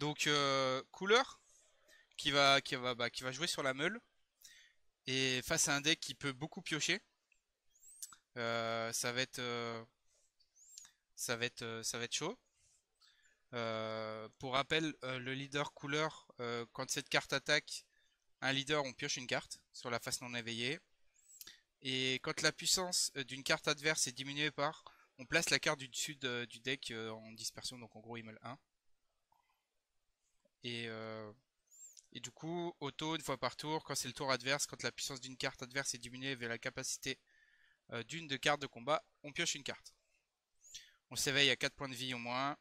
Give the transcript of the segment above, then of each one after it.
Donc couleur qui va jouer sur la meule et face à un deck qui peut beaucoup piocher, ça va être ça va être chaud. Pour rappel, le leader couleur, quand cette carte attaque un leader, on pioche une carte sur la face non éveillée. Et quand la puissance d'une carte adverse est diminuée par, on place la carte du dessus du deck en dispersion, donc en gros il meule 1. Et, euh, et du coup, auto, une fois par tour, quand c'est le tour adverse, quand la puissance d'une carte adverse est diminuée vers la capacité d'une de cartes de combat, on pioche une carte. On s'éveille à 4 points de vie au moins.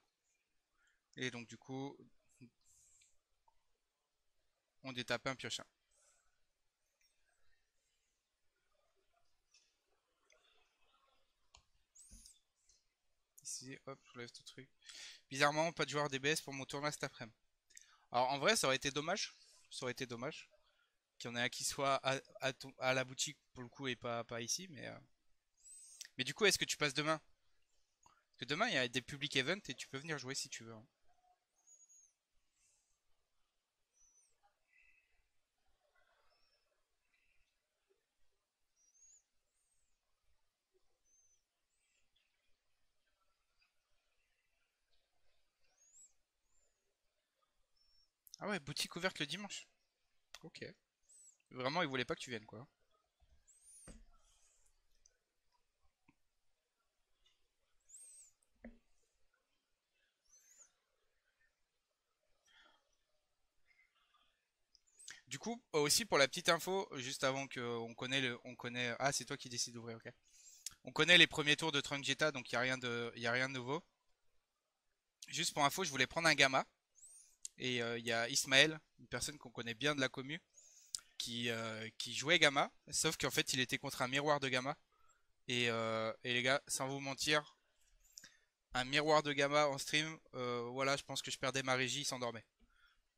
Et donc du coup, on détape un pioche un. Ici, hop, je lève tout truc. Bizarrement, pas de joueur DBS pour mon tournoi cet après-midi. Alors en vrai, ça aurait été dommage. Ça aurait été dommage qu'il y en ait un qui soit à la boutique pour le coup et pas ici. Mais du coup, est-ce que tu passes demain? Parce que demain, il y a des public events et tu peux venir jouer si tu veux, hein. Ah ouais, boutique ouverte le dimanche. Ok. Vraiment, ils voulaient pas que tu viennes, quoi. Du coup, aussi pour la petite info, juste avant que on connaît. Ah, c'est toi qui décides d'ouvrir, ok. On connaît les premiers tours de Trunk Jetta, donc il y a rien de nouveau. Juste pour info, je voulais prendre un gamma et il y a Ismaël, une personne qu'on connaît bien de la commu, qui jouait gamma, sauf qu'en fait il était contre un miroir de gamma. Et les gars, sans vous mentir, un miroir de gamma en stream, voilà, je pense que je perdais ma régie, il s'endormait.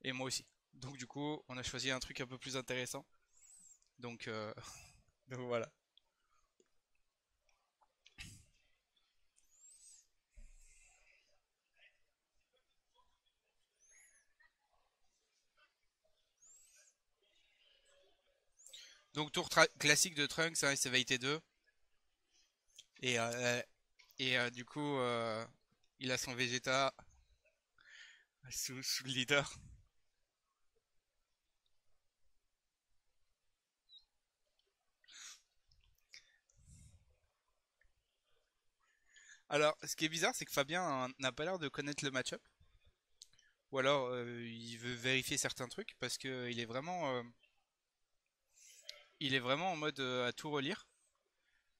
Et moi aussi. Donc du coup, on a choisi un truc un peu plus intéressant. Donc, donc voilà. Donc tour classique de Trunks, hein, il s'est VT2. Et, euh, du coup, il a son Vegeta sous le leader. Alors, ce qui est bizarre, c'est que Fabien n'a pas l'air de connaître le match-up. Ou alors, il veut vérifier certains trucs parce que il est vraiment en mode à tout relire.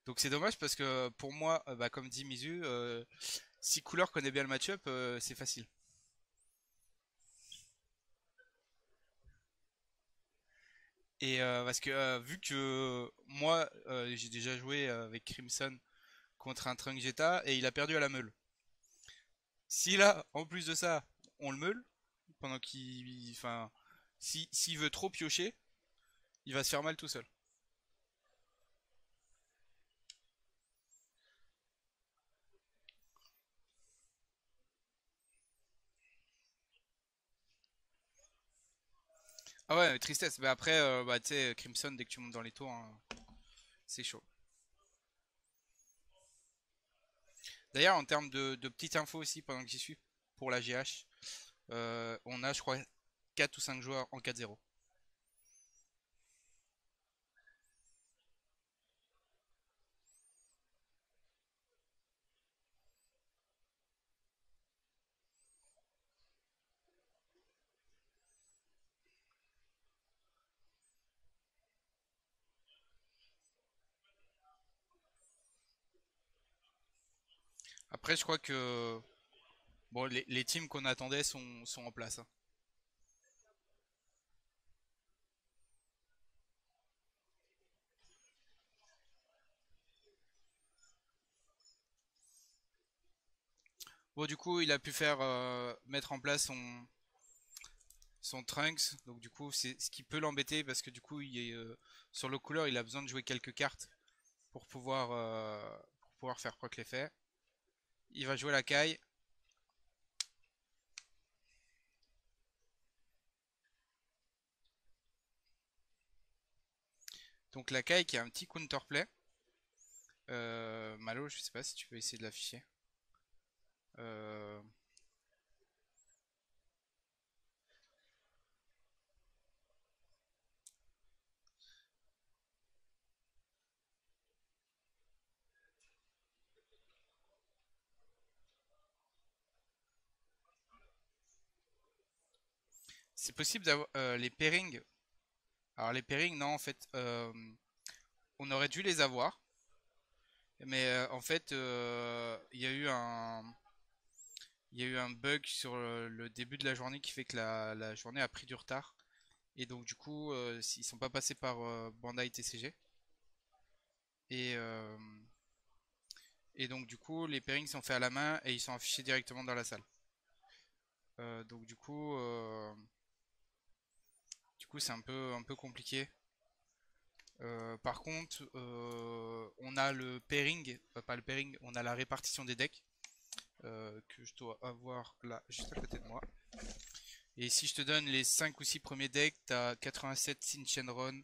Donc c'est dommage parce que pour moi, bah, comme dit Mizu, si Couleur connaît bien le match-up, c'est facile. Et parce que vu que moi, j'ai déjà joué avec Crimson contre un Trunk Jetta et il a perdu à la meule. Si là, en plus de ça, on le meule, pendant enfin, s'il veut trop piocher, il va se faire mal tout seul. Ah ouais, tristesse. Mais après, bah, tu sais, Crimson, dès que tu montes dans les tours, hein, c'est chaud. D'ailleurs, en termes de petites infos aussi, pendant que j'y suis, pour la GH, on a, je crois, 4 ou 5 joueurs en 4-0. Après, je crois que bon, les teams qu'on attendait sont en place, hein. Bon, du coup, il a pu faire mettre en place son Trunks. Donc, du coup, c'est ce qui peut l'embêter parce que du coup, sur le couleur, il a besoin de jouer quelques cartes pour pouvoir faire proc l'effet. Il va jouer la caille. Donc la Kai qui a un petit counterplay. Malo, je sais pas si tu peux essayer de l'afficher. Euh, c'est possible d'avoir les pairings. Alors les pairings, non, en fait, on aurait dû les avoir. Mais en fait, il y a eu un bug sur le début de la journée qui fait que la journée a pris du retard. Et donc du coup, ils sont pas passés par Bandai TCG. Et, euh, et donc du coup, les pairings sont faits à la main et ils sont affichés directement dans la salle. Donc du coup, c'est un peu compliqué. Par contre, on a le pairing, pas le pairing, on a la répartition des decks que je dois avoir là juste à côté de moi. Et si je te donne les 5 ou 6 premiers decks, t'as 87 Sin Shenron,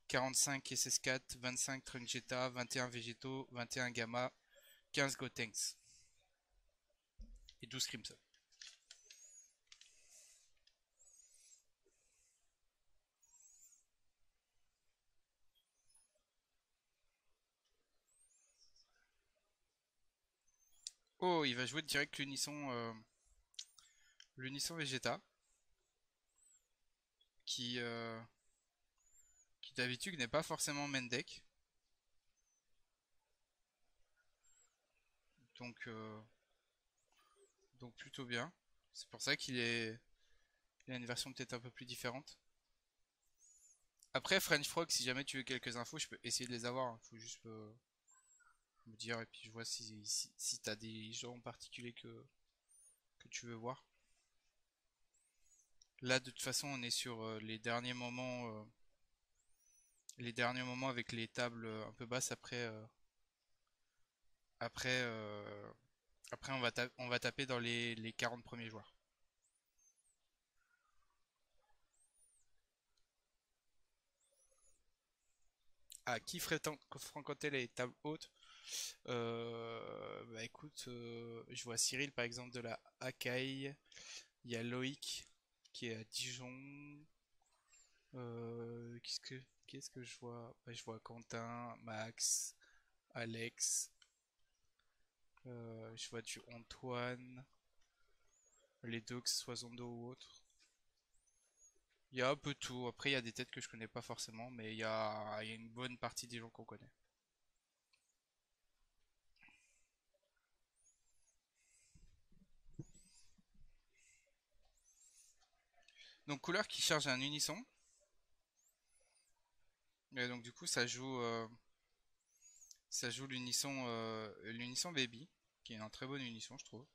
45 SS4, 25 Trunk Jetta, 21 Végétaux, 21 Gamma, 15 Gotenks et 12 Crimson. Oh, il va jouer direct l'unisson Vegeta qui, euh, qui d'habitude n'est pas forcément main deck. Donc, euh, donc plutôt bien. C'est pour ça il a une version peut-être un peu plus différente. Après, French Frog, si jamais tu veux quelques infos, je peux essayer de les avoir, hein. Faut juste me dire et puis je vois si t'as des gens en particulier que tu veux voir. Là, de toute façon, on est sur les derniers moments avec les tables un peu basses. Après, euh, après on va taper dans les 40 premiers joueurs. Ah, qui fréquentait les tables hautes? Bah écoute, je vois Cyril par exemple de la Akai. Il y a Loïc qui est à Dijon. Qu'est-ce que je vois? Bah, je vois Quentin, Max, Alex. Je vois du Antoine. Les deux, que ce soit Zondo ou autre. Il y a un peu tout. Après, il y a des têtes que je connais pas forcément, mais il y a une bonne partie des gens qu'on connaît. Donc, couleur qui charge un unisson. Et donc, du coup, ça joue l'unisson Baby, qui est un très bon unisson, je trouve.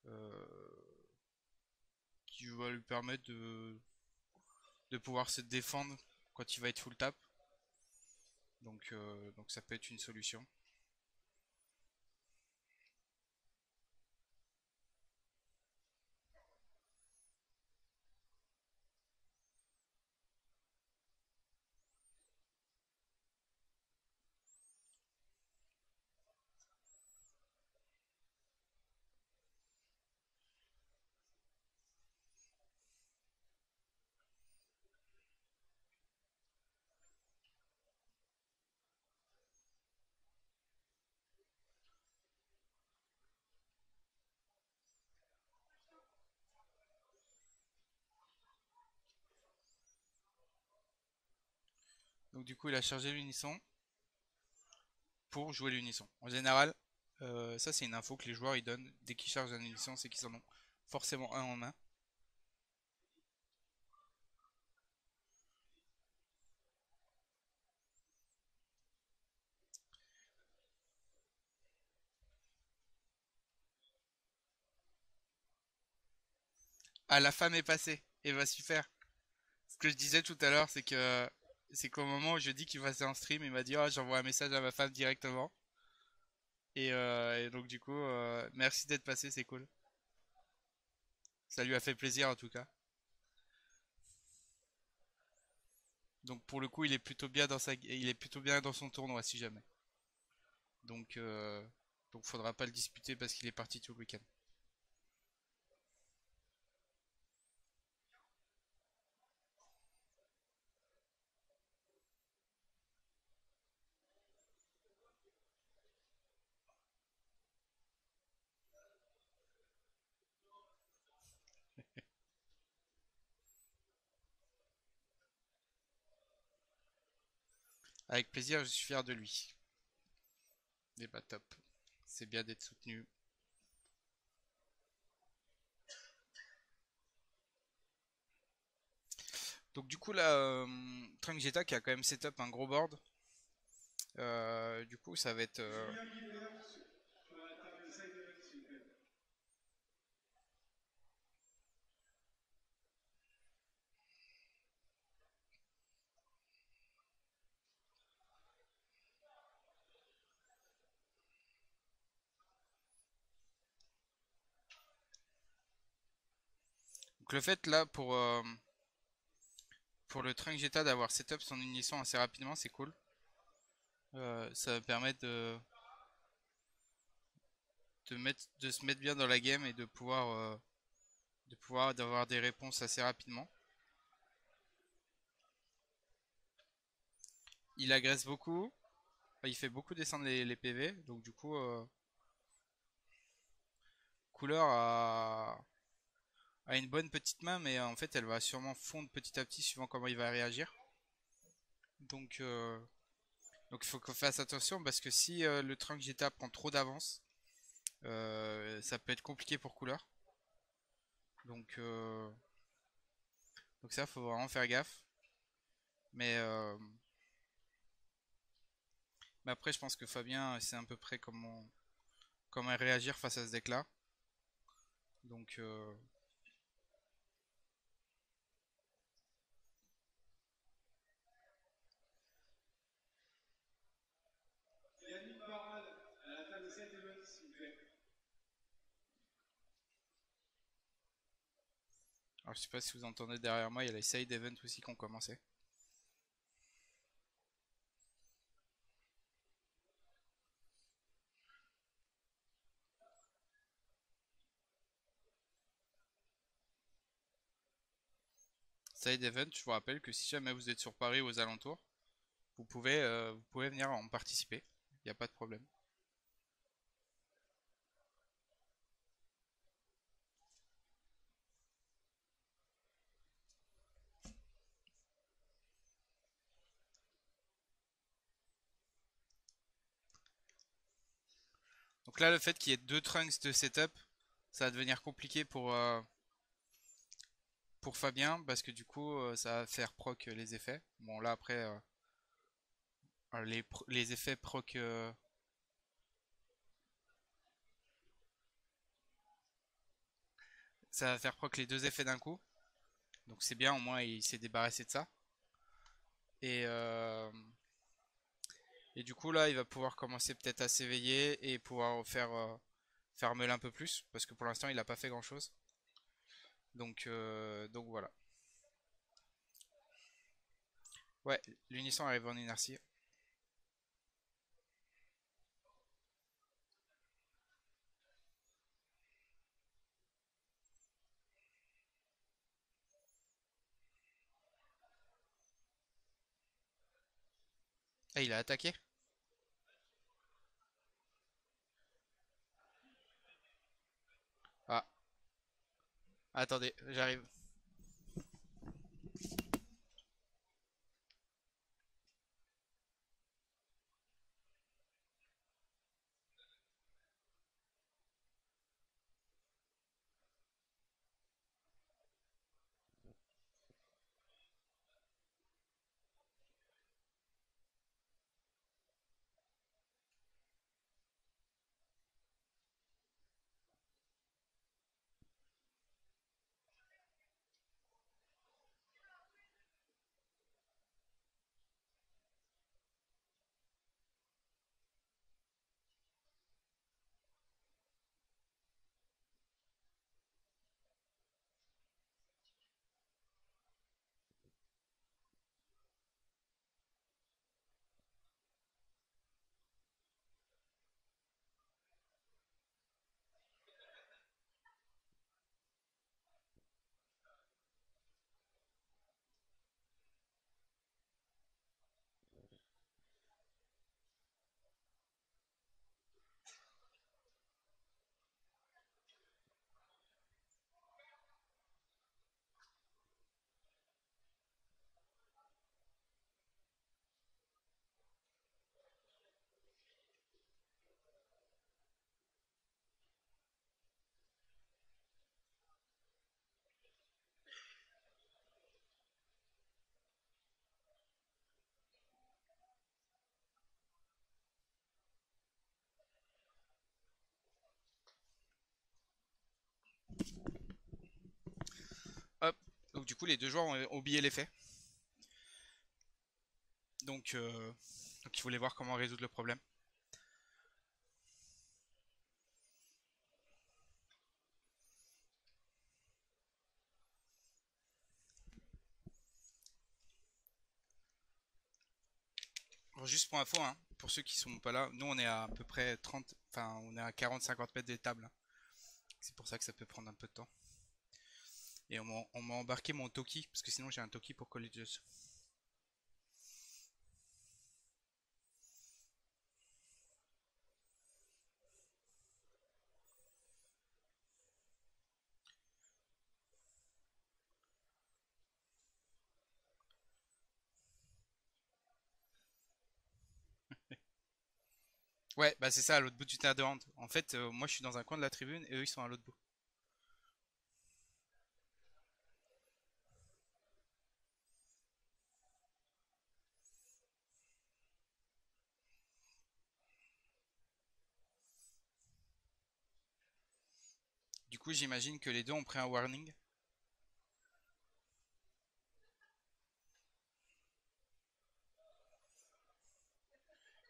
Euh, qui va lui permettre de pouvoir se défendre quand il va être full tap. Donc ça peut être une solution. Donc du coup, il a chargé l'unisson pour jouer l'unisson. En général, ça c'est une info que les joueurs ils donnent dès qu'ils chargent un unisson, c'est qu'ils en ont forcément un en main. Ah, la femme est passée. Et bah super. Ce que je disais tout à l'heure, c'est qu'au moment où je dis qu'il faisait un stream, il m'a dit oh j'envoie un message à ma femme directement. Et donc du coup, merci d'être passé, c'est cool. Ça lui a fait plaisir en tout cas. Donc pour le coup, il est plutôt bien il est plutôt bien dans son tournoi si jamais. Donc, faudra pas le disputer parce qu'il est parti tout le week-end. Avec plaisir, je suis fier de lui. Et bah top. C'est bien d'être soutenu. Donc du coup là, Trunk Jetta qui a quand même setup un gros board. Du coup ça va être... Donc le fait là pour le Trunk Jetta d'avoir setup son unisson assez rapidement, c'est cool. Ça va permettre de se mettre bien dans la game et de pouvoir d'avoir des réponses assez rapidement. Il agresse beaucoup, il fait beaucoup descendre les PV, donc du coup, Couleur a une bonne petite main, mais en fait elle va sûrement fondre petit à petit suivant comment il va réagir. Donc, euh, donc il faut qu'on fasse attention parce que si le Trunk GTA prend trop d'avance, ça peut être compliqué pour Couleur. Donc, euh, donc ça, faut vraiment faire gaffe. Mais, euh, mais après, je pense que Fabien sait à peu près comment réagir face à ce deck-là. Donc, alors, je sais pas si vous entendez derrière moi, il y a les side events aussi qui ont commencé. Side event, je vous rappelle que si jamais vous êtes sur Paris ou aux alentours, vous pouvez venir en participer. Il n'y a pas de problème. Donc là, le fait qu'il y ait deux trunks de setup, ça va devenir compliqué pour Fabien parce que du coup, ça va faire proc les effets. Bon, là après, les effets proc, ça va faire proc les deux effets d'un coup. Donc c'est bien, au moins il s'est débarrassé de ça. Et, euh, et du coup là, il va pouvoir commencer peut-être à s'éveiller et pouvoir faire meule un peu plus parce que pour l'instant, il n'a pas fait grand-chose. Donc voilà. Ouais, l'unisson arrive en inertie. Ah, il a attaqué? Ah, attendez, j'arrive. Donc du coup les deux joueurs ont oublié l'effet. Donc il voulait voir comment résoudre le problème. Bon, juste pour info, hein, pour ceux qui sont pas là, nous on est à peu près 30, enfin on est à 40-50 mètres des tables, hein. C'est pour ça que ça peut prendre un peu de temps. Et on m'a embarqué mon Toki, parce que sinon j'ai un Toki pour Collegius. Ouais, bah c'est ça, à l'autre bout du terrain de hand. En fait, moi je suis dans un coin de la tribune et eux ils sont à l'autre bout. Du coup, j'imagine que les deux ont pris un warning.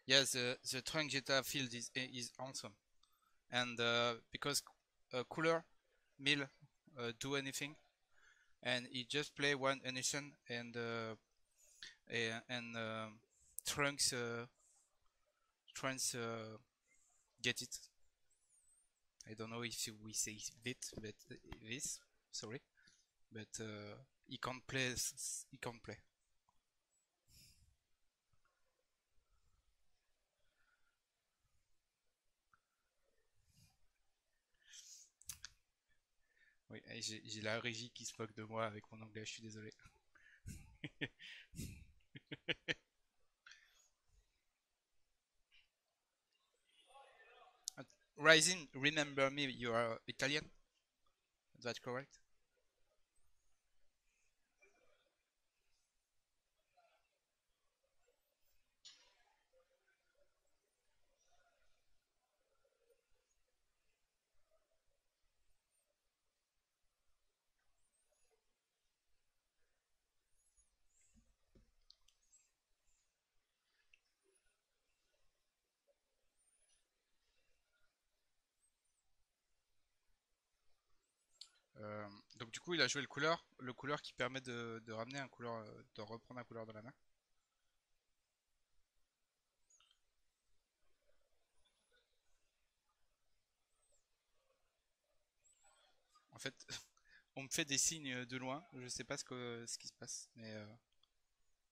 Yeah, the Trunk Jetta field is awesome. And because Cooler Mill do anything, and he just play one nation and Trunks get it. I don't know if we say it, but this, sorry, but he can't play. He can't play. Oui, j'ai la régie qui se moque de moi avec mon anglais, je suis désolé. Rising, remember me, you are Italian? Is that correct? Euh, donc du coup, il a joué le couleur qui permet de ramener un couleur, de reprendre un couleur de la main. En fait, on me fait des signes de loin, je sais pas ce qui se passe, mais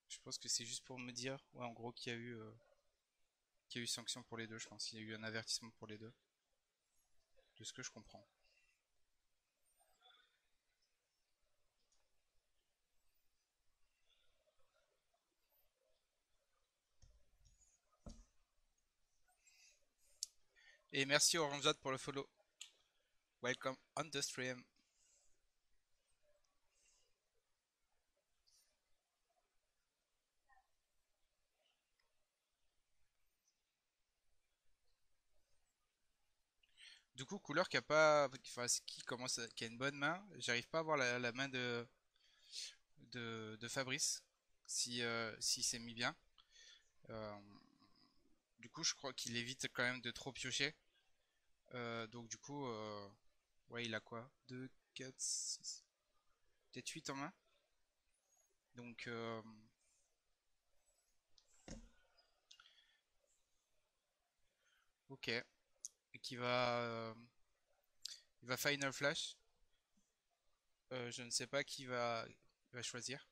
je pense que c'est juste pour me dire, ouais, en gros, qu'il y a eu sanction pour les deux, je pense. Il y a eu un avertissement pour les deux, de ce que je comprends. Et merci Orangeade pour le follow. Welcome on the stream. Du coup, couleur qui a pas, enfin, qui a une bonne main. J'arrive pas à voir la main de Fabrice, si s'est mis bien. Euh, du coup, je crois qu'il évite quand même de trop piocher. Donc du coup, ouais, il a quoi? 2, 4, 6, peut-être 8 en main. Donc, ok. Et il va Final Flash. Je ne sais pas va choisir.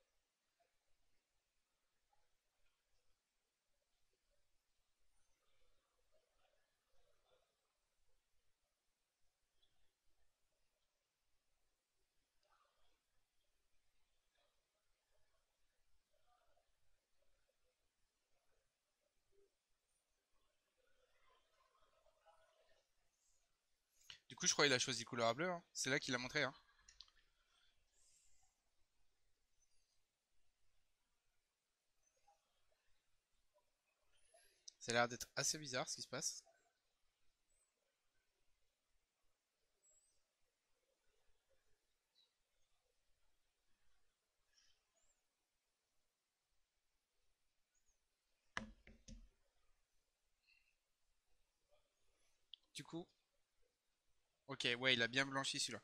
Du coup, je crois qu'il a choisi couleur à bleu, hein. C'est là qu'il a montré, hein. Ça a l'air d'être assez bizarre ce qui se passe. Du coup, ok, ouais, il a bien blanchi celui-là.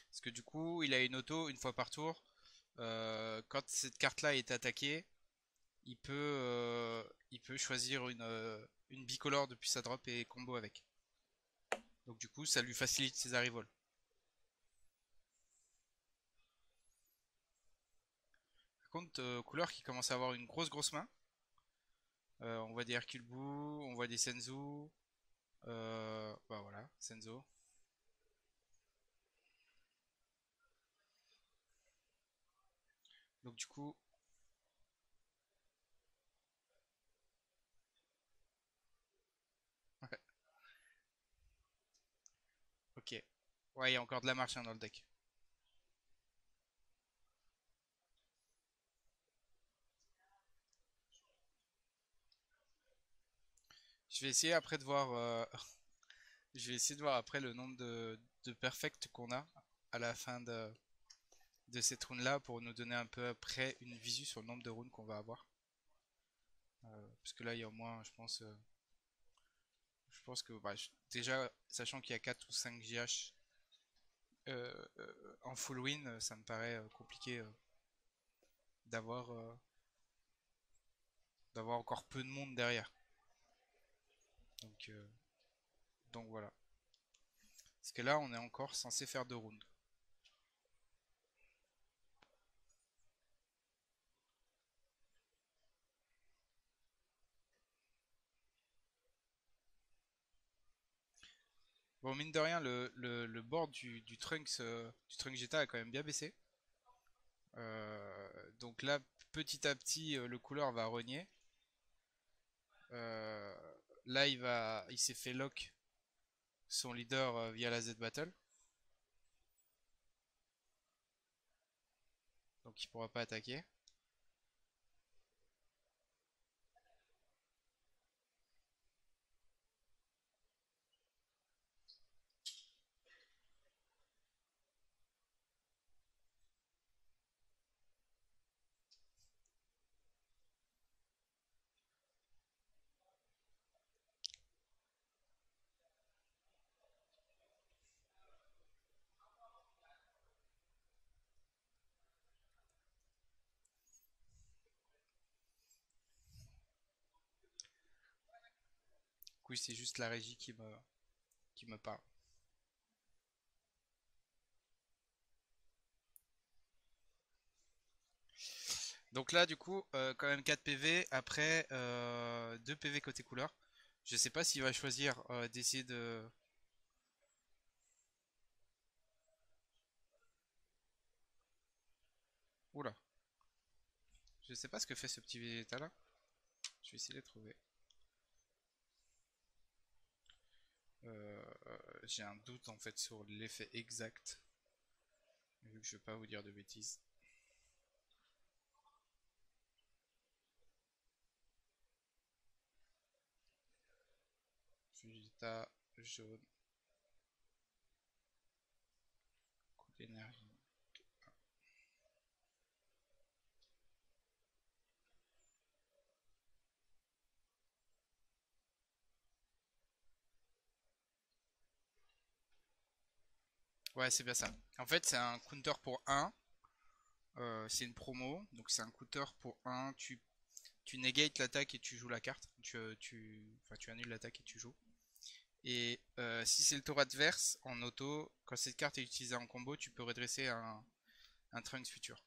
Parce que du coup, il a une auto une fois par tour. Quand cette carte-là est attaquée, il peut choisir une bicolore depuis sa drop et combo avec. Donc du coup, ça lui facilite ses arrivals. Par contre, couleur qui commence à avoir une grosse main. On voit des Hercule Buu, on voit des Senzu. Bah voilà, Senzo. Donc du coup, ok. Ouais, il y a encore de la marche hein, dans le deck. Je vais essayer après de voir. Je vais essayer de voir après le nombre de perfect qu'on a à la fin de cette rune là pour nous donner un peu après une visu sur le nombre de runes qu'on va avoir. Parce que là, il y a au moins, je pense que bah, déjà, sachant qu'il y a 4 ou 5 GH en full win, ça me paraît compliqué d'avoir d'avoir encore peu de monde derrière. Donc, euh, donc voilà. Parce que là, on est encore censé faire 2 rounds. Bon, mine de rien, le board du Trunks, du Trunks Jetta a quand même bien baissé. Donc là, petit à petit, le couleur va rogner. Euh, Là, il s'est fait lock son leader via la Z Battle. Donc il pourra pas attaquer. Du coup, c'est juste la régie qui me parle. Donc là, du coup, quand même 4 PV. Après, 2 PV côté couleur. Je sais pas s'il va choisir d'essayer de... Oula. Je sais pas ce que fait ce petit Vegeta là. Je vais essayer de le trouver. J'ai un doute en fait sur l'effet exact. Vu que je veux pas vous dire de bêtises. Vegeta jaune. Coup d'énergie. Ouais, c'est bien ça. En fait, c'est un counter pour 1. C'est une promo. Donc c'est un counter pour 1. Tu négates l'attaque et tu joues la carte. Enfin, tu annules l'attaque et tu joues. Et si c'est le tour adverse, en auto, quand cette carte est utilisée en combo, tu peux redresser un Trunks futur.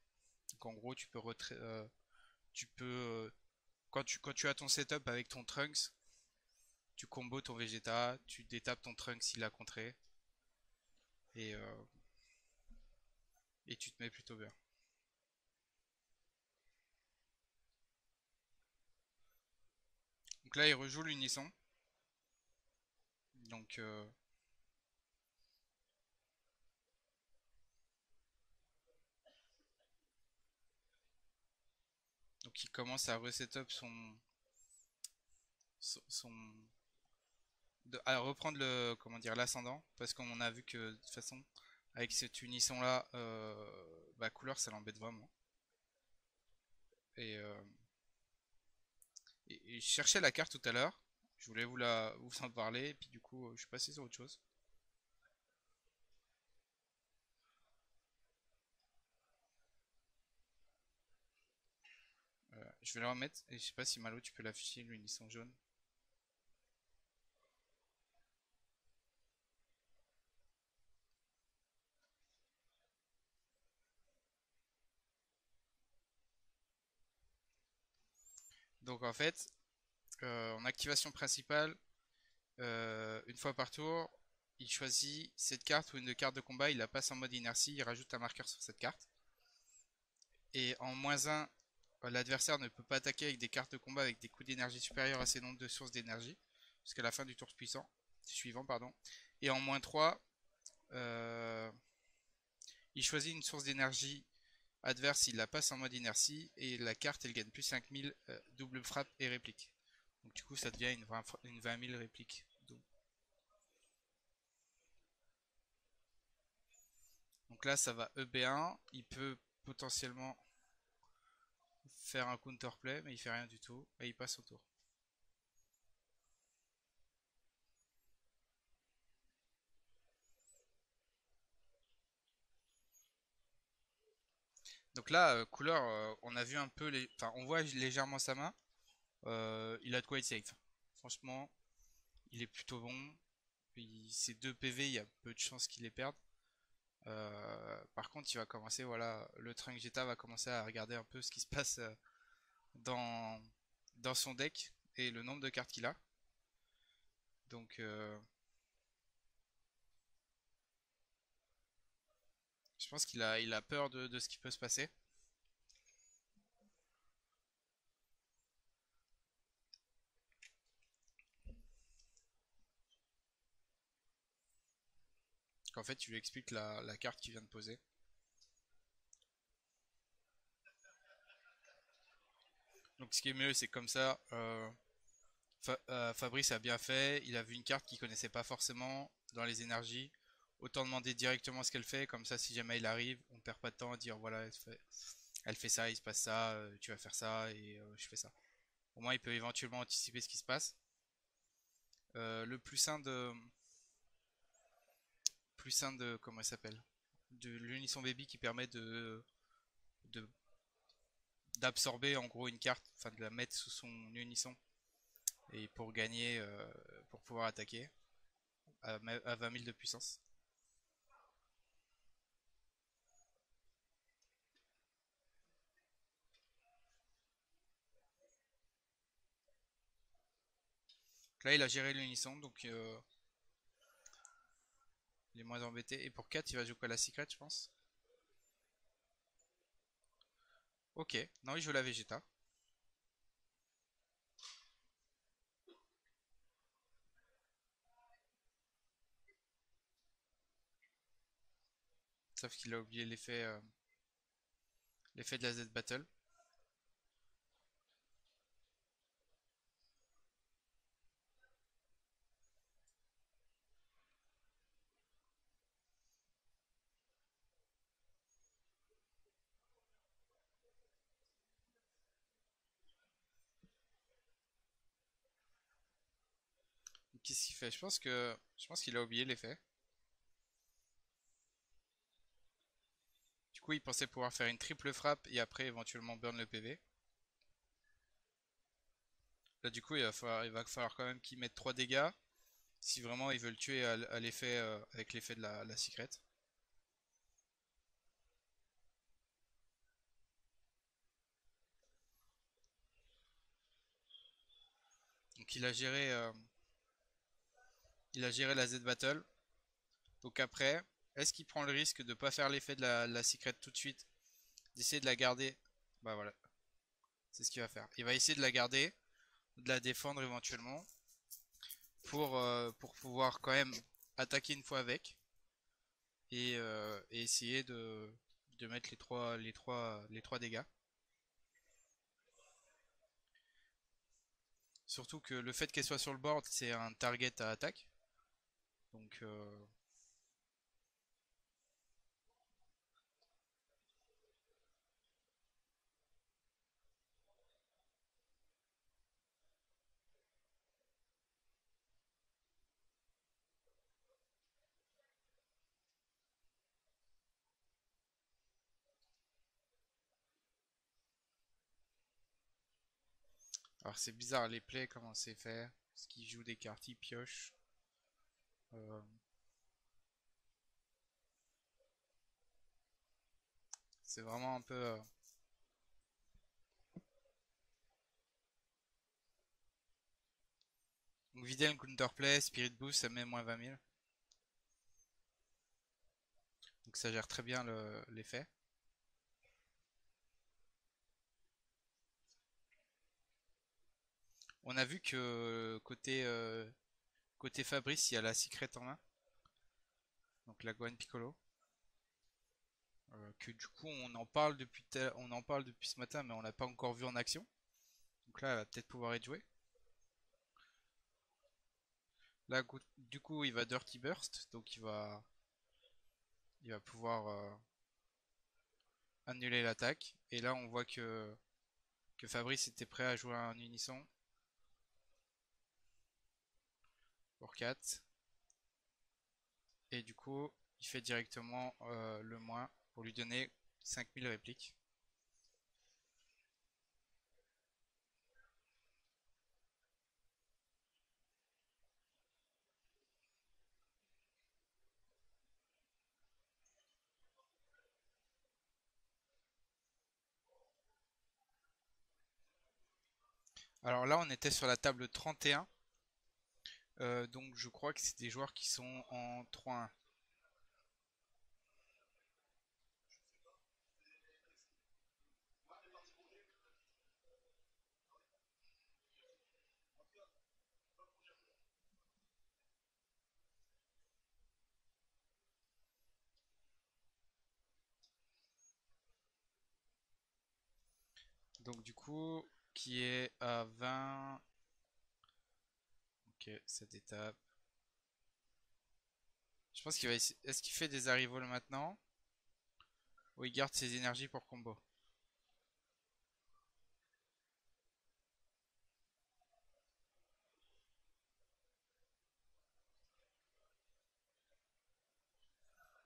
Donc en gros, tu peux quand tu as ton setup avec ton Trunks, tu combo ton Vegeta, tu détapes ton Trunks s'il a contré, et, euh, et tu te mets plutôt bien. Donc là, il rejoue l'unisson. Donc, donc il commence à resetup son à reprendre le comment dire l'ascendant parce qu'on a vu que de toute façon avec cette unisson là bah couleur ça l'embête vraiment et Et je cherchais la carte tout à l'heure. Je voulais vous en parler. Et puis du coup, je suis passé sur autre chose. Je vais le remettre. Et je sais pas si Malo, tu peux l'afficher, l'unisson jaune. Donc en fait, en activation principale, une fois par tour, il choisit cette carte ou une carte de combat, il la passe en mode inertie, il rajoute un marqueur sur cette carte. Et en -1, l'adversaire ne peut pas attaquer avec des cartes de combat avec des coûts d'énergie supérieurs à ces nombres de sources d'énergie, jusqu'à la fin du tour suivant. Pardon. Et en -3, euh, il choisit une source d'énergie adverse, il la passe en mode inertie, et la carte elle gagne plus 5000 double frappe et réplique. Donc du coup ça devient une 20 000 répliques. Donc là ça va EB1, il peut potentiellement faire un counterplay, mais il fait rien du tout, et il passe au tour. Donc là, couleur, on a vu un peu enfin, on voit légèrement sa main. Il a de quoi être safe. Franchement, il est plutôt bon. Ses 2 PV, il y a peu de chances qu'il les perde. Par contre, il va commencer, voilà, le Trunk Jetta va commencer à regarder un peu ce qui se passe dans, dans son deck et le nombre de cartes qu'il a. Donc, je pense il a peur de ce qui peut se passer. Qu'en fait, tu lui expliques la carte qu'il vient de poser. Donc, ce qui est mieux, c'est comme ça. Fabrice a bien fait, il a vu une carte qu'il connaissait pas forcément dans les énergies. Autant demander directement ce qu'elle fait, comme ça si jamais il arrive, on perd pas de temps à dire voilà, elle fait ça, il se passe ça, tu vas faire ça et je fais ça. Au moins il peut éventuellement anticiper ce qui se passe. Le plus sain de comment il s'appelle, de l'unisson baby qui permet de d'absorber en gros une carte, enfin de la mettre sous son unisson et pour gagner, pour pouvoir attaquer à 20 000 de puissance. Donc là, il a géré l'unisson, donc il est moins embêté. Et pour 4, il va jouer quoi, la secret, je pense. Ok, non, il joue la Vegeta. Sauf qu'il a oublié l'effet de la Z Battle. Qu'est-ce qu'il fait? Je pense qu'il a oublié l'effet. Du coup, il pensait pouvoir faire une triple frappe et après éventuellement burn le PV. Là, du coup, il va falloir quand même qu'il mette 3 dégâts si vraiment il veut le tuer à l'effet avec l'effet de la secret. Donc il a géré la Z Battle. Donc après, est-ce qu'il prend le risque de pas faire l'effet de la secret tout de suite, d'essayer de la garder? Bah voilà, c'est ce qu'il va faire. Il va essayer de la garder, de la défendre éventuellement, pour pouvoir quand même attaquer une fois avec et essayer de mettre les trois dégâts. Surtout que le fait qu'elle soit sur le board, c'est un target à attaque. Donc Alors c'est bizarre les plays, comment c'est fait. Parce qu'ils jouent des cartes, ils piochent. Euh, c'est vraiment un peu... Donc Videl counterplay, Spirit Boost, ça met moins 20 000. Donc ça gère très bien l'effet. On a vu que côté Fabrice, il y a la Secret en main. Donc la Gwen Piccolo. Que du coup on en parle depuis ce matin, mais on l'a pas encore vu en action. Donc là, elle va peut-être pouvoir être jouée. Là, du coup, il va Dirty Burst, donc il va pouvoir annuler l'attaque. Et là, on voit que Fabrice était prêt à jouer un unisson pour 4. Et du coup, il fait directement le moins pour lui donner 5000 répliques. Alors là, on était sur la table 31. Donc je crois que c'est des joueurs qui sont en 3-1. Donc du coup, qui est à 20. Ok, cette étape. Je pense qu'il va essayer. Est-ce qu'il fait des arrivoles maintenant? Ou il garde ses énergies pour combo?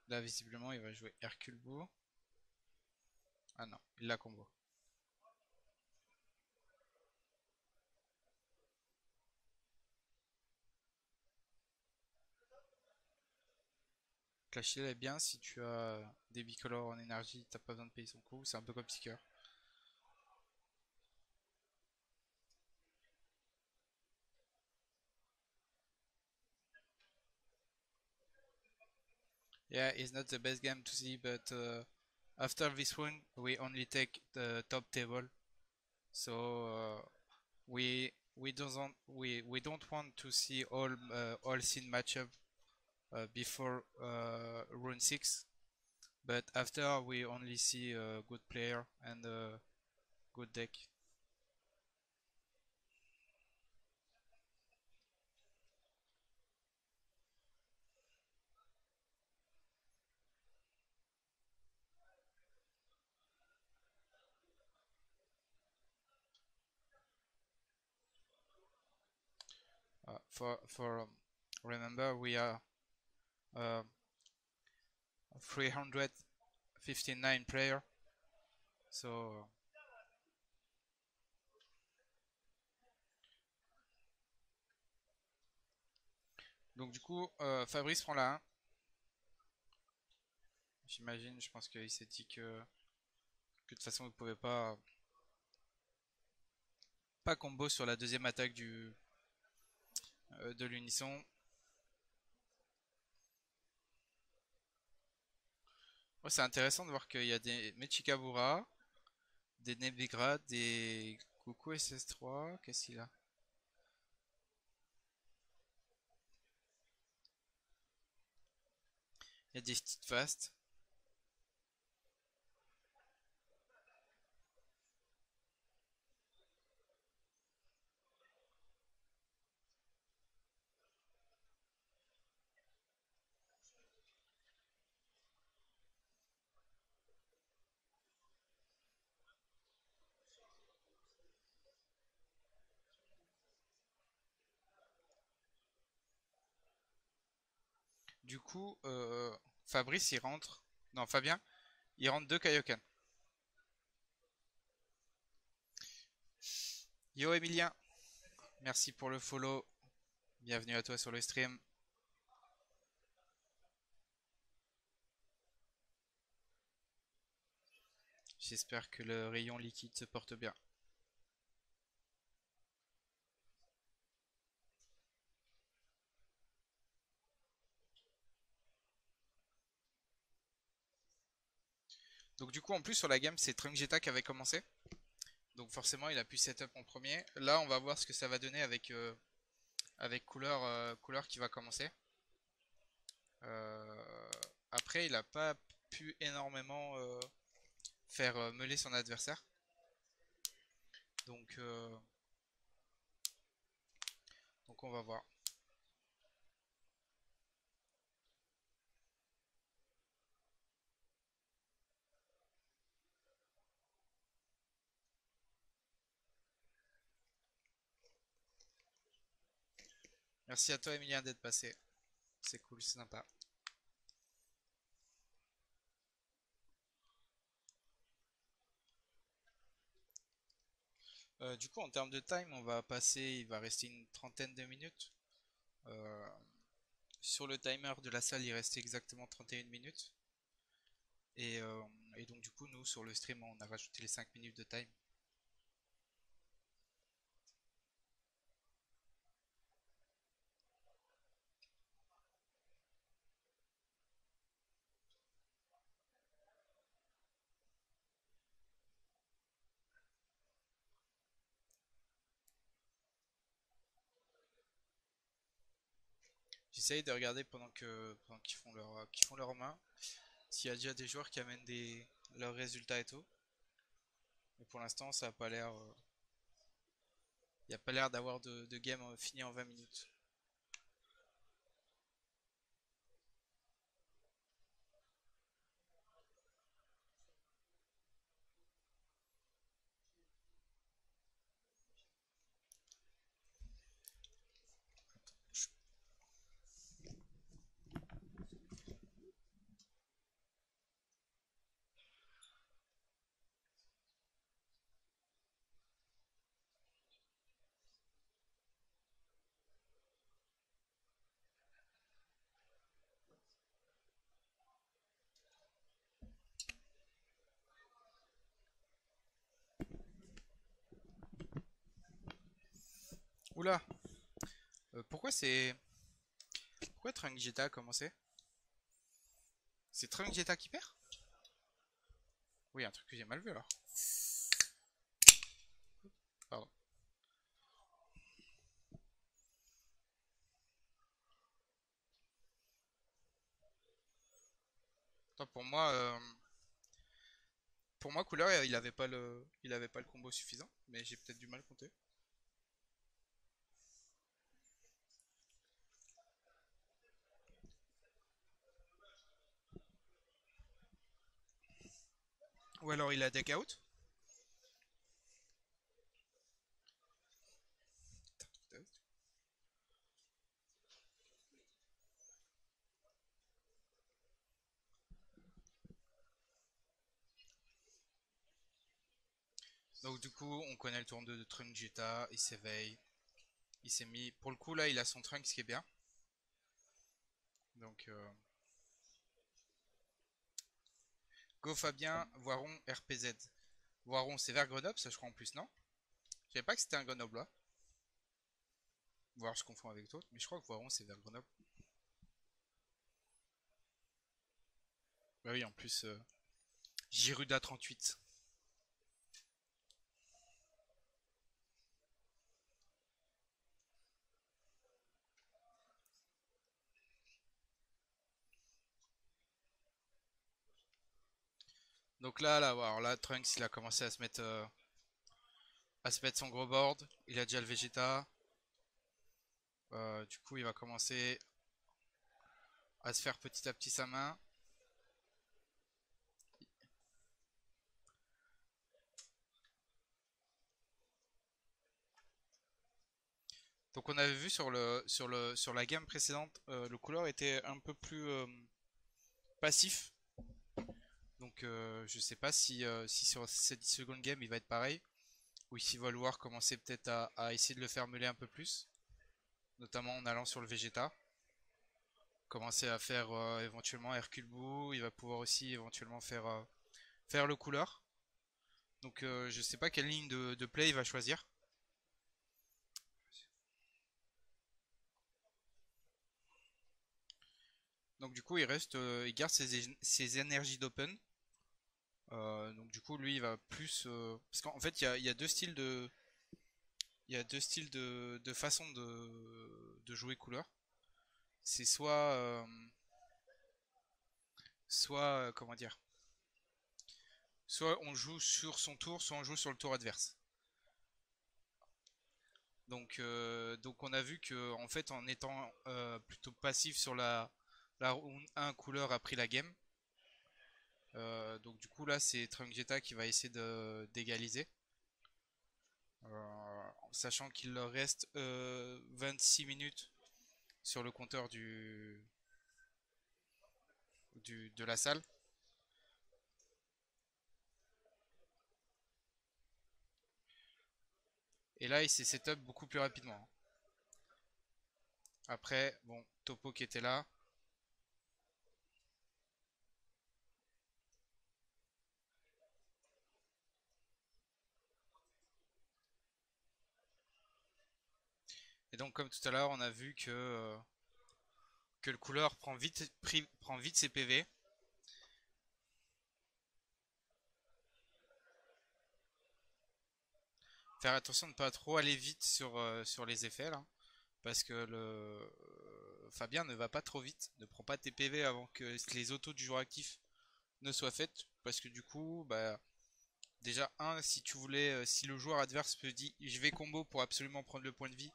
Là, visiblement, il va jouer Hercule Bou. Ah non, il l'a combo. Clash Heal est bien si tu as des bicolores en énergie, t'as pas besoin de payer son coup. C'est un peu comme Seeker. Yeah, it's not the best game to see, but after this one, we only take the top table. So we don't want to see all scene matchup before rune 6, but after we only see a good player and a good deck. For remember we are uh, 359 player, so donc du coup Fabrice prend la 1. J'imagine, je pense qu'il s'est dit que de toute façon vous pouvez pas combo sur la deuxième attaque de l'unisson. Ouais, c'est intéressant de voir qu'il y a des Mechikabura, des Nebigrad, des Goku SS3. Qu'est-ce qu'il a? Il y a des Steadfast. Du coup, Fabrice il rentre. Non, Fabien, il rentre deux Kaioken. Yo Emilien, merci pour le follow. Bienvenue à toi sur le stream. J'espère que le rayon liquide se porte bien. Donc du coup en plus sur la gamme c'est Trunk Jetta qui avait commencé. Donc forcément il a pu setup en premier. Là on va voir ce que ça va donner avec couleur qui va commencer. Euh, Après il a pas pu énormément faire meuler son adversaire. Donc, euh, donc on va voir. Merci à toi Emilien d'être passé. C'est cool, c'est sympa. Du coup en termes de time on va passer, il va rester une trentaine de minutes. Euh, Sur le timer de la salle il restait exactement 31 minutes. Et, euh, et donc du coup nous sur le stream on a rajouté les 5 minutes de time. J'essaye de regarder pendant qu'ils font leur main s'il y a déjà des joueurs qui amènent leurs résultats et tout. Mais pour l'instant ça a pas l'air. Il n'y a pas l'air d'avoir de game fini en 20 minutes. Oula, pourquoi Trunk Jetta a commencé? C'est Trunk Jetta qui perd? Oui, un truc que j'ai mal vu alors. Pardon. Attends, pour moi, couleur, il avait pas le combo suffisant, mais j'ai peut-être du mal compter. Ou alors il a deck out. Donc du coup, on connaît le tour de Trunk Jetta, il s'éveille, il s'est mis. Pour le coup là, il a son Trunk, ce qui est bien. Donc Go Fabien, Voiron, RPZ. Voiron, c'est vers Grenoble, ça je crois en plus, non? Je savais pas que c'était un Grenoblois. Voire je confonds avec d'autres, mais je crois que Voiron c'est vers Grenoble. Bah oui, en plus, Giruda 38. Donc alors là, Trunks il a commencé à se mettre son gros board. Il a déjà le Vegeta. Du coup, il va commencer à se faire petit à petit sa main. Donc on avait vu sur la gamme précédente, le couleur était un peu plus passif. Donc je sais pas si sur cette seconde game il va être pareil. Ou s'il va vouloir commencer peut-être à essayer de le faire meuler un peu plus, notamment en allant sur le Vegeta. Commencer à faire éventuellement Hercule Buu, il va pouvoir aussi éventuellement faire le couleur. Donc je sais pas quelle ligne de play il va choisir. Donc du coup il garde ses énergies d'open. Donc du coup lui il va plus parce qu'en fait il y a deux styles de façon de jouer couleur. C'est soit comment dire, soit on joue sur son tour, soit on joue sur le tour adverse. Donc on a vu que en fait en étant plutôt passif sur la round 1, couleur a pris la game. Donc du coup là c'est Trunk Jetta qui va essayer d'égaliser. Sachant qu'il leur reste 26 minutes sur le compteur de la salle. Et là il s'est setup beaucoup plus rapidement. Après, bon, Topo qui était là. Et donc comme tout à l'heure on a vu que le couleur prend vite ses PV. Faire attention de ne pas trop aller vite sur les effets là. Parce que Fabien ne va pas trop vite, ne prend pas tes PV avant que les autos du joueur actif ne soient faites. Parce que du coup, bah, déjà, si le joueur adverse peut dire je vais combo pour absolument prendre le point de vie,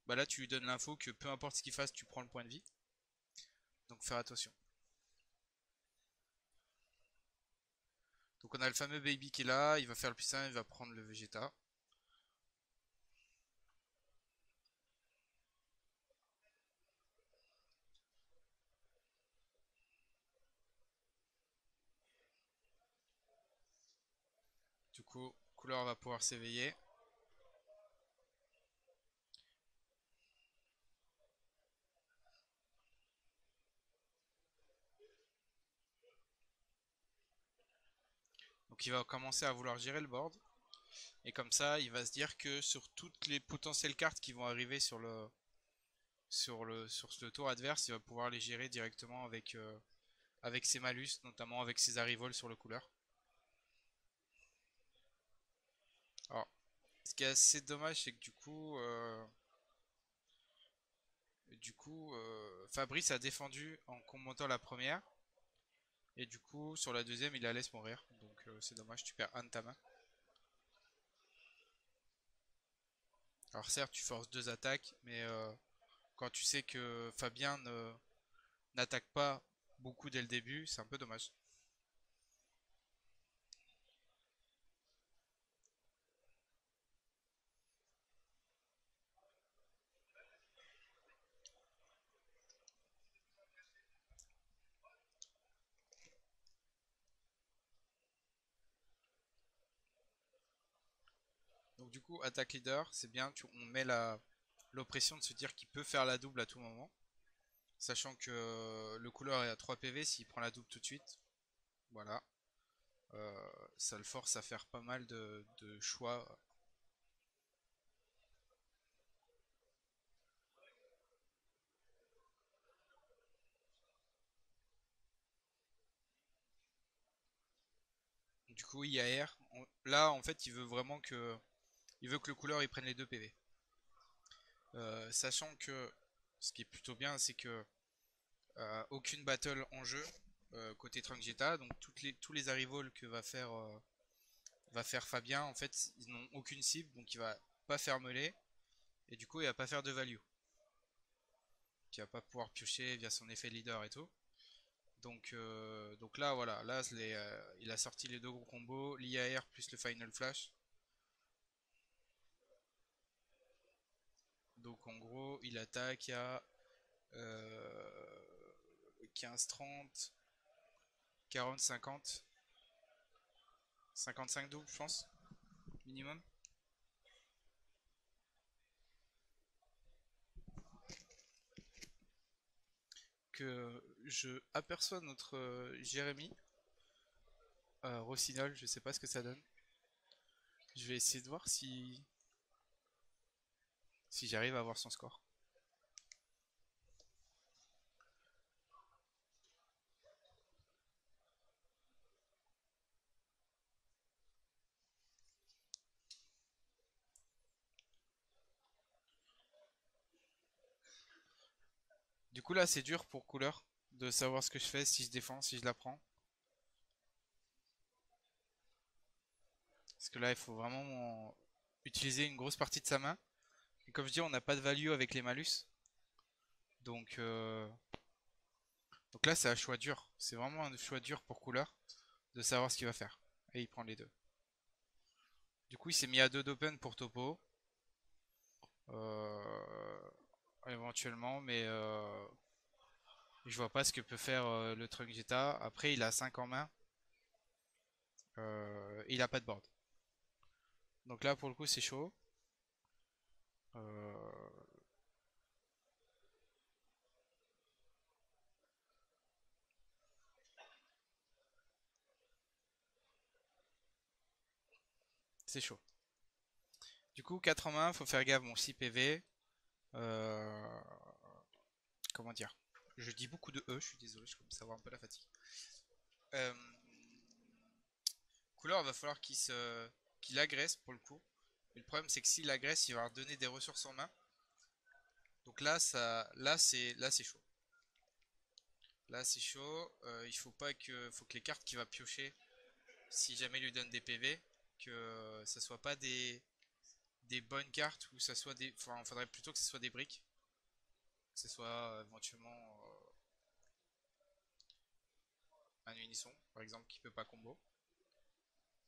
bah là tu lui donnes l'info que peu importe ce qu'il fasse, tu prends le point de vie. Donc faire attention. Donc on a le fameux baby qui est là, il va faire le plus simple, il va prendre le Vegeta. Du coup, couleur va pouvoir s'éveiller. Donc il va commencer à vouloir gérer le board. Et comme ça, il va se dire que sur toutes les potentielles cartes qui vont arriver sur le tour adverse, il va pouvoir les gérer directement avec ses malus, notamment avec ses arrivols sur le couleur. Alors, ce qui est assez dommage, c'est que Fabrice a défendu en combattant la première. Et du coup, sur la deuxième, il la laisse mourir. Donc c'est dommage, tu perds un de ta main. Alors certes, tu forces deux attaques, mais quand tu sais que Fabien n'attaque pas beaucoup dès le début, c'est un peu dommage. Donc du coup, attaque leader, c'est bien, on met l'oppression de se dire qu'il peut faire la double à tout moment. Sachant que le couleur est à 3 PV, s'il prend la double tout de suite, voilà. Ça le force à faire pas mal de choix. Du coup, IAR, là en fait, il veut que le couleur il prenne les 2 PV. Sachant que ce qui est plutôt bien, c'est que aucune battle en jeu côté Trunk Jetta, donc tous les arrivals que va faire Fabien, en fait, ils n'ont aucune cible, donc il va pas faire melee, et du coup, il va pas faire de value. Qui va pas pouvoir piocher via son effet leader et tout. Donc là, voilà, là, il a sorti les deux gros combos, l'IAR plus le Final Flash. Donc en gros, il attaque à 15-30, 40-50, 55 doubles, je pense, minimum. que je aperçois notre Jérémy Rossignol, je sais pas ce que ça donne. Je vais essayer de voir si j'arrive à voir son score. Du coup là c'est dur pour couleur de savoir ce que je fais, si je défends, si je la prends. Parce que là il faut vraiment utiliser une grosse partie de sa main. Et comme je dis, on n'a pas de value avec les malus. Donc, euh, donc là c'est un choix dur. C'est vraiment un choix dur pour couleur de savoir ce qu'il va faire. Et il prend les deux. Du coup il s'est mis à 2 d'open pour topo. Euh, éventuellement, mais je vois pas ce que peut faire le Trunk Jetta. Après, il a 5 en main. Il a pas de board. Donc là, pour le coup, c'est chaud. Euh, c'est chaud. Du coup, 4 en main, faut faire gaffe. Bon, 6 PV. Euh, comment dire? Je dis beaucoup de E, je suis désolé, je commence à avoir un peu la fatigue. Euh, couleur, va falloir qu'il agresse pour le coup. Mais le problème, c'est que s'il agresse, il va leur donner des ressources en main. Donc là, c'est chaud. Là, c'est chaud. Il faut que les cartes qu'il va piocher, si jamais il lui donne des PV, que ça soit pas des bonnes cartes ou ça soit des. Enfin, il faudrait plutôt que ce soit des briques. Que ce soit éventuellement un unisson, par exemple, qui peut pas combo.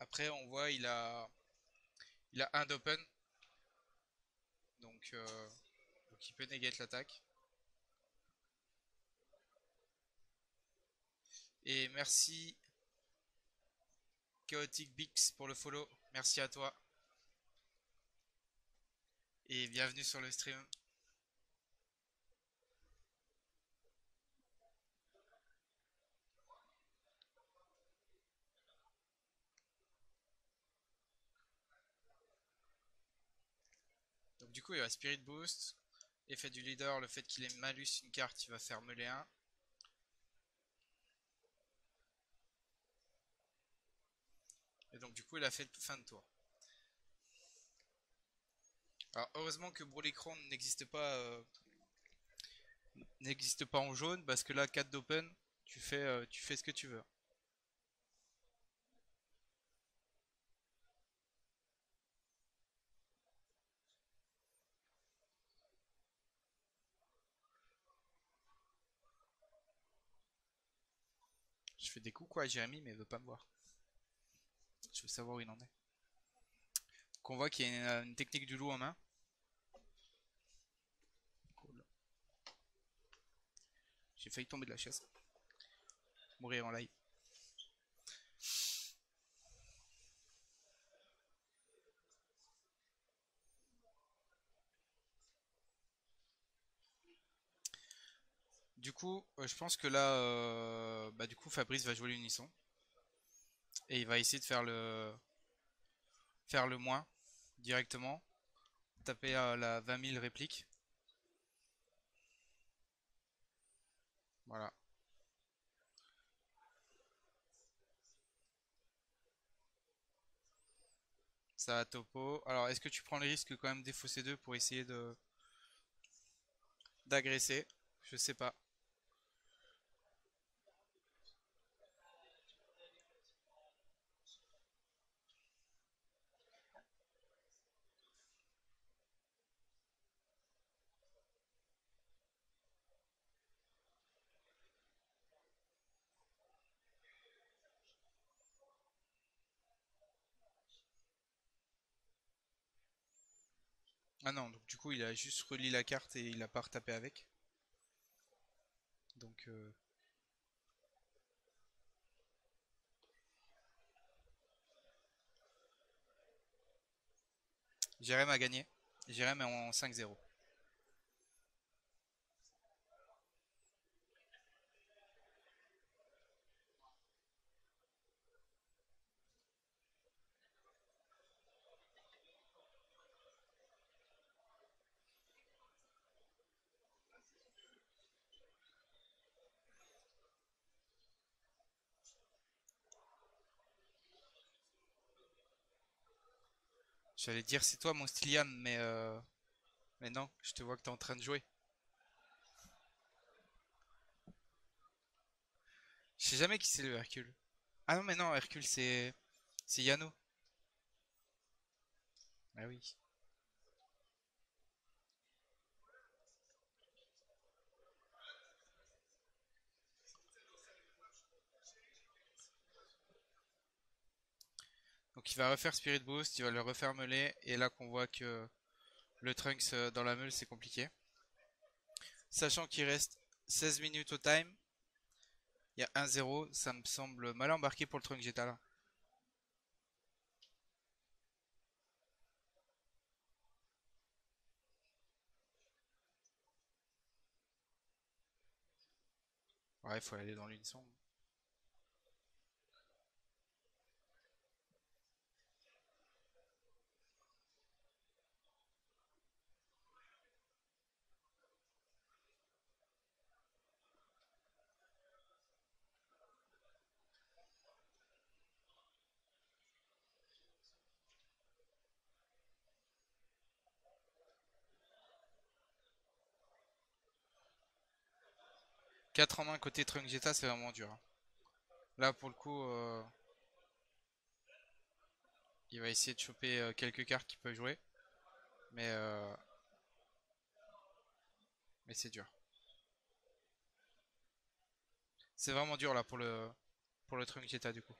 Après, on voit il a un d'open, donc, euh, donc il peut negate l'attaque. Et merci Chaotic Bix pour le follow. Merci à toi. Et bienvenue sur le stream. Donc du coup, il va Spirit Boost. Effet du leader, le fait qu'il ait malus une carte, il va faire melee 1. Et donc du coup, il a fait fin de tour. Alors heureusement que Brolicron n'existe pas en jaune parce que là 4 d'open, tu fais ce que tu veux. Je fais des coups quoi à Jérémy mais il veut pas me voir. Je veux savoir où il en est. Qu'on voit qu'il y a une technique du loup en main. Cool. J'ai failli tomber de la chaise. Mourir en live. Du coup, je pense que là, bah, du coup, Fabrice va jouer l'unisson. Et il va essayer de faire le moins directement. Taper à la 20 000 répliques. Voilà. Ça va topo. Alors, est-ce que tu prends le risque quand même défausser 2 pour essayer de d'agresser? Je sais pas. Ah non, donc du coup, il a juste relis la carte et il a pas retapé avec. Donc, Jérém a gagné. Jérém est en 5-0. J'allais dire c'est toi mon Stylian, mais non, je te vois que t'es en train de jouer. Je sais jamais qui c'est le Hercule. Ah non mais non, Hercule c'est Yano. Ah oui. Donc il va refaire Spirit Boost, il va le refaire melee, et là qu'on voit que le Trunks dans la meule c'est compliqué. Sachant qu'il reste 16 minutes au time, il y a 1-0, ça me semble mal embarqué pour le Trunks Jetta là. Ouais, il faut aller dans l'unisson. 4 en main côté Trunks Jetta, c'est vraiment dur, hein. Là pour le coup, il va essayer de choper quelques cartes qu'il peut jouer, mais, euh, mais c'est dur. C'est vraiment dur là pour le Trunks Jetta du coup.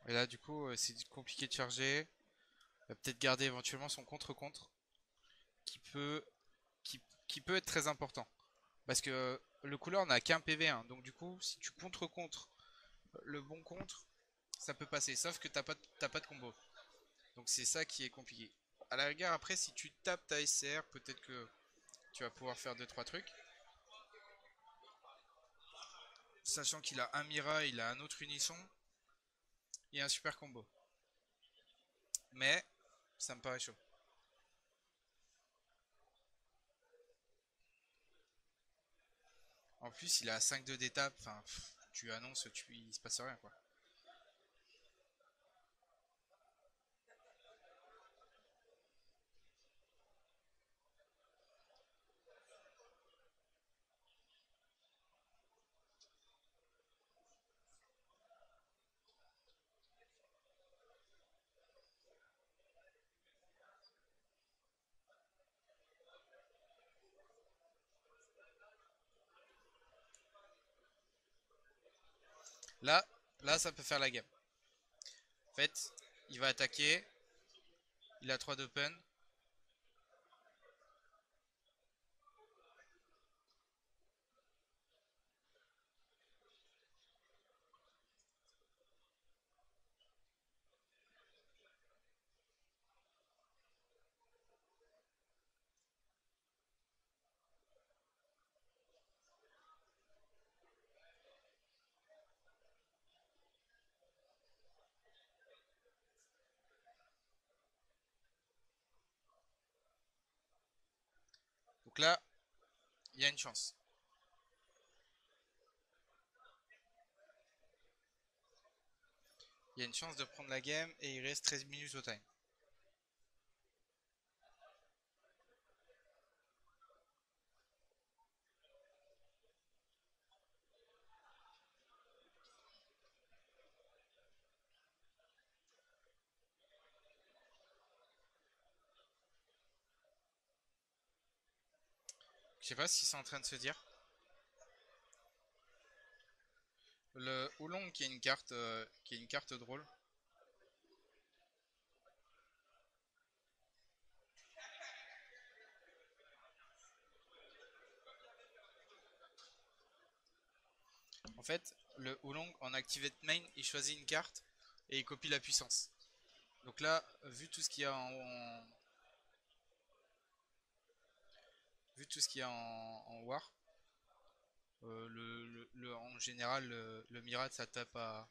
Et là du coup, c'est compliqué de charger. Il va peut-être garder éventuellement son contre-contre qui peut, qui peut être très important. Parce que le couleur n'a qu'un PV, hein. Donc du coup, si tu contre-contre le bon contre, ça peut passer. Sauf que t'as pas de combo. Donc c'est ça qui est compliqué. À la rigueur, après, si tu tapes ta SCR, peut-être que tu vas pouvoir faire 2-3 trucs. Sachant qu'il a un Mira, il a un autre Unisson et un super combo. Mais ça me paraît chaud. En plus, il a 5-2 d'étape. Enfin, tu annonces, il se passe rien quoi. Là, là, ça peut faire la game. En fait, il va attaquer. Il a 3 d'open. Donc là, il y a une chance. Il y a une chance de prendre la game et il reste 13 minutes au time. Je sais pas si c'est en train de se dire. Le Oolong qui est une carte drôle. En fait, le Oolong en Activate Main, il choisit une carte et il copie la puissance. Donc là, vu tout ce qu'il y a vu tout ce qu'il y a en War, en général, le Mirad ça tape à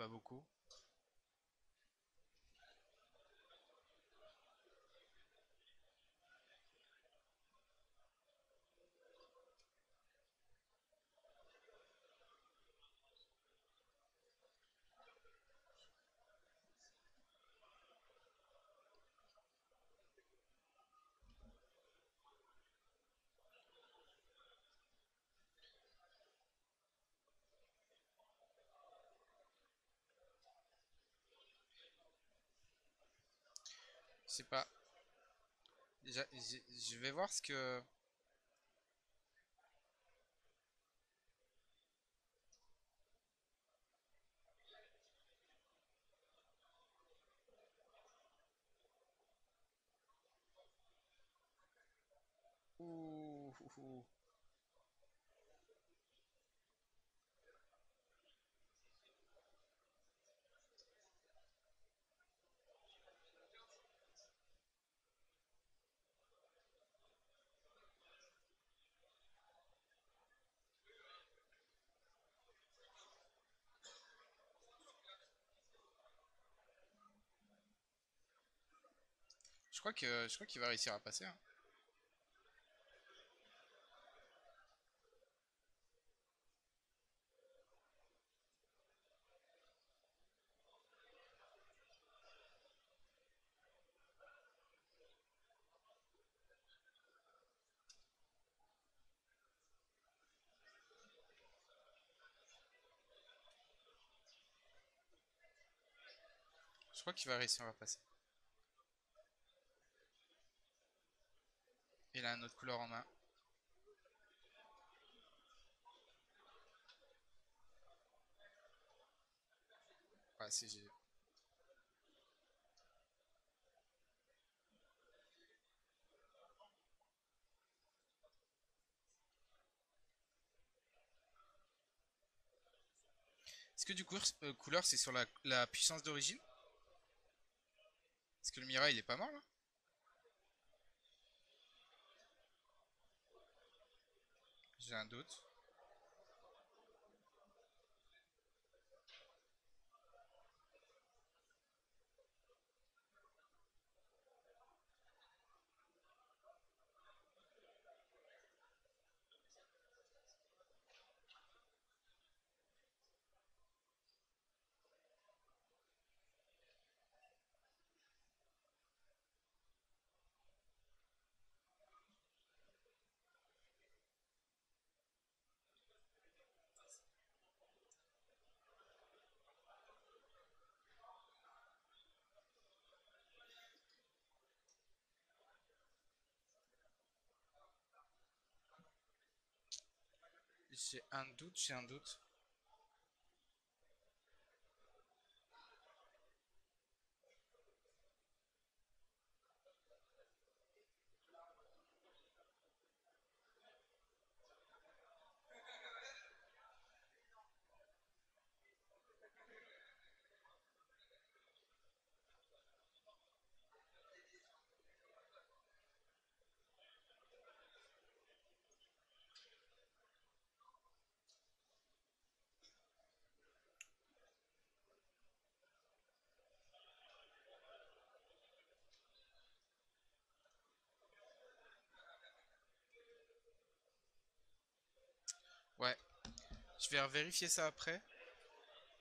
beaucoup. Je sais pas. Déjà, je vais voir ce que. Ouh, ouh, ouh. Je crois qu'il va réussir à passer, hein. Je crois qu'il va réussir à passer. Il a une autre couleur en main. Ouais, c'est GG. Est-ce que du coup, couleur, c'est sur la puissance d'origine? Est-ce que le Mira, il est pas mort là? J'ai un doute. J'ai un doute, j'ai un doute. Ouais, je vais vérifier ça après.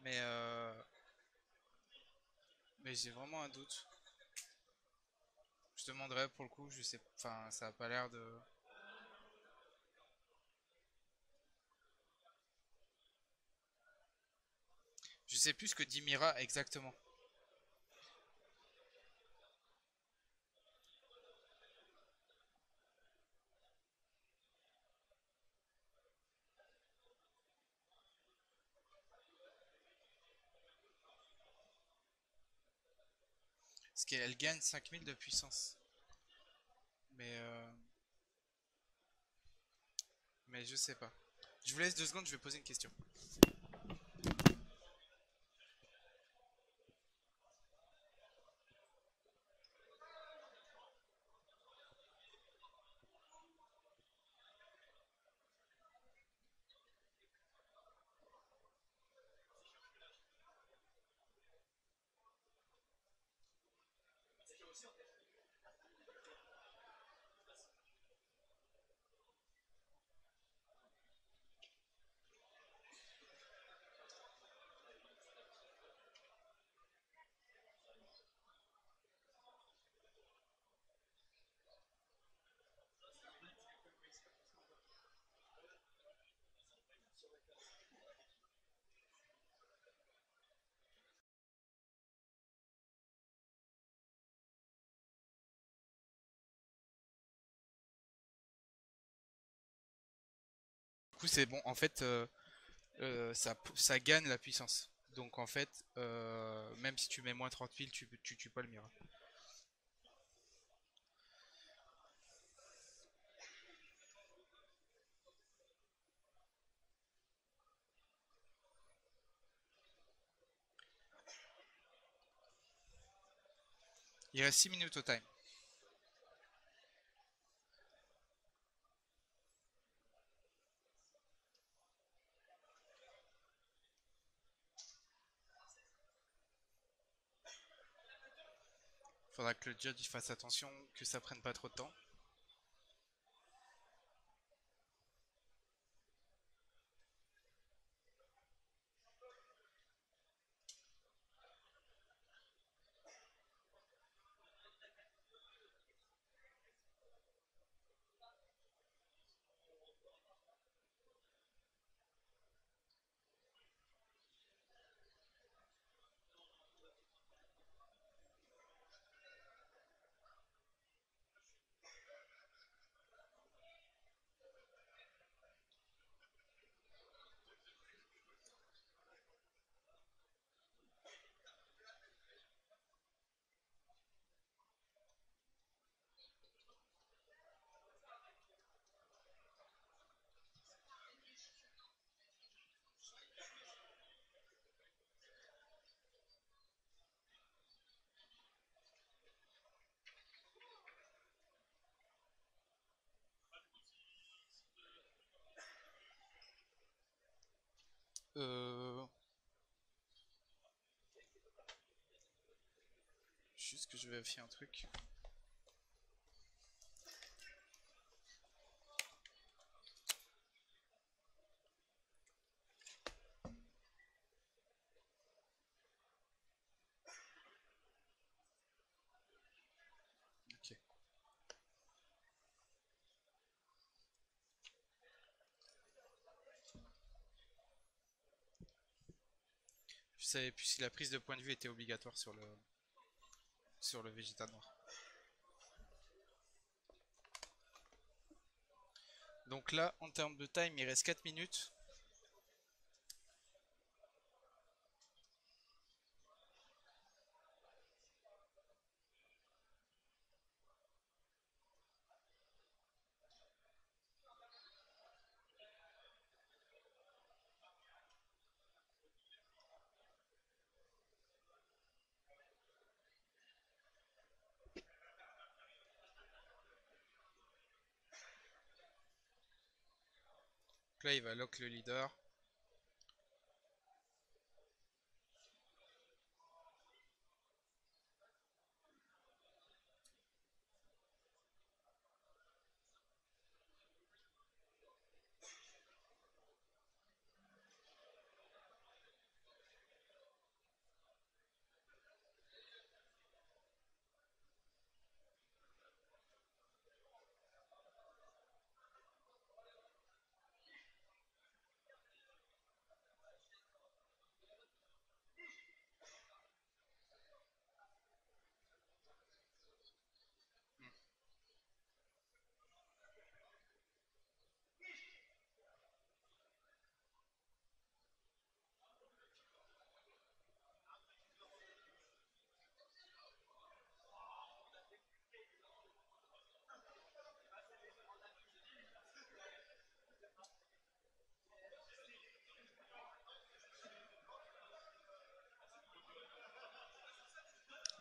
Mais, euh, mais j'ai vraiment un doute. Je demanderai pour le coup, je sais. Enfin, ça a pas l'air de. Je sais plus ce que dit Mira exactement. Parce qu'elle gagne 5000 de puissance. Mais, euh, mais je sais pas. Je vous laisse 2 secondes, je vais poser une question. coup, c'est bon. En fait, ça gagne la puissance. Donc en fait, même si tu mets moins 30 piles, tu tues pas le miracle. Il reste 6 minutes au time. Faudra que le judge fasse attention, que ça prenne pas trop de temps. Euh, Juste que je vérifie un truc. Ok. Je savais plus si la prise de point de vue était obligatoire sur le Vegeta noir. Donc là, en termes de time, il reste 4 minutes. Donc là, il va lock le leader.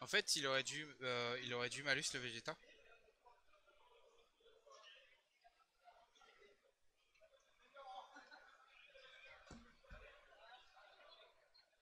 En fait, il aurait dû malus le Vegeta.